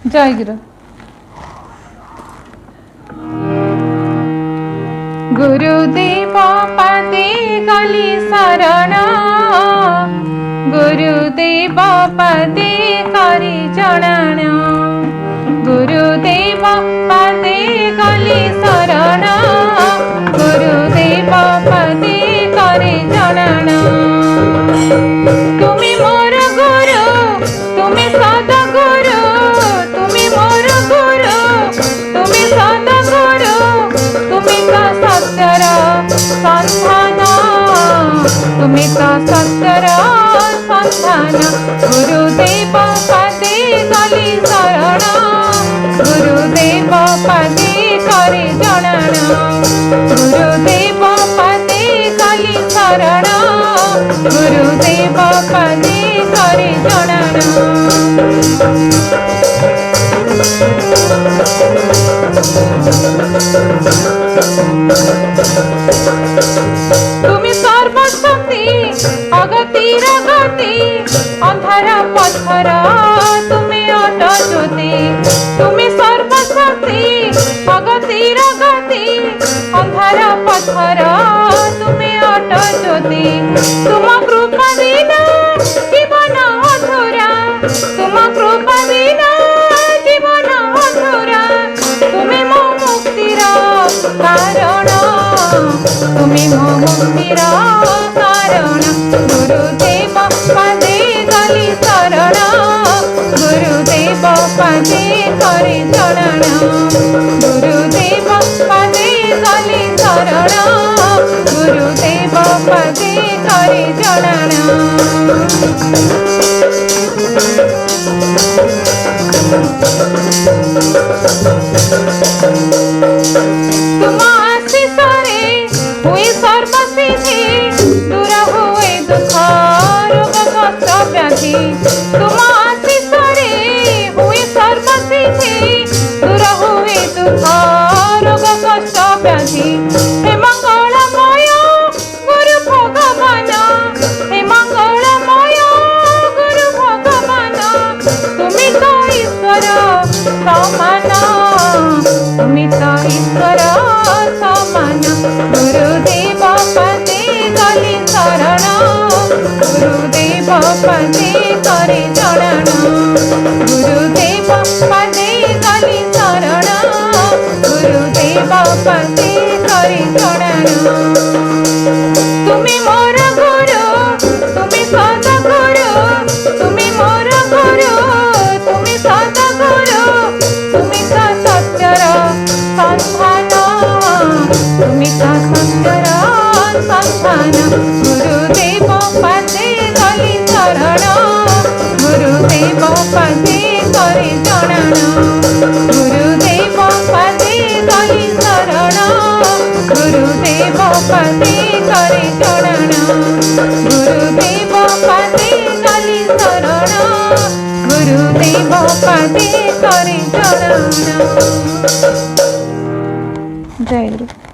जय गुरु। गुरुदेव पदे गली शरण, गुरुदेव पदे करी जणन, गुरुदेव पदे गली शरण, गुरुदेव पदे करी जणन। तुमी मोर गुरु, तुमी सदा गुरु, तुमी मोर गुरु, तुमी सदा गुरु, तुमी का सत्यर संधान, तुमी का सत्यर संधान। गुरुदेव पदे गली शरण, गुरुदेव पदे करी जणन, गुरुदेव पदे गली शरण, गुरुदेव पदे करी जणन। तुमी सर्वशक्ति अगतिर गति, अंधार पत्थर तुमी अट ज्योति, तुमी सर्वशक्ति अगतिर गति, अंधार पत्थर तुमी अट ज्योति। तुम कृपा बिना जीवन अधूरा, तुम कृपा बिना जीवन अधूरा। तुमी मो मुक्तिर कारण, तुमी मो मुक्तिर कारण। गुरुदेव पदे गली शरण, गुरुदेव पदे करी जणन, गुरुदेव पदे गली शरण, गुरुदेव पदे करी जणन। तुम आशीष रे हुए सर्वसिद्धि, दूर हुए दुख रोग कष्ट व्याधि। तुम आशीष रे हुए सर्वसिद्धि, दूर हुए दुख रोग कष्ट व्याधि। हे मंगलमय गुरु भगवान, हे मंगलमय गुरु भगवान। तुमी तो ईश्वर समान, तुमी तो ईश्वर समान। गुरुदेव पदे गली शरण, गुरुदेव पदे करी जणन, गुरुदेव पदे गली शरण, गुरुदेव पदे करी जणन। तुमी मोर गुरु, तुमी सदा गुरु, तुमी मोर गुरु, तुमी सदा गुरु, तुमी का सत्यर संधान, तुमी का सत्यर संधान। गुरुदेव पदे गली शरण, गुरुदेव पदे करी जणन, गुरुदेव पदे गली शरण, गुरुदेव पदे करी जणन, गुरुदेव पदे गली शरण, गुरुदेव पदे करी जणन। जय गुरु।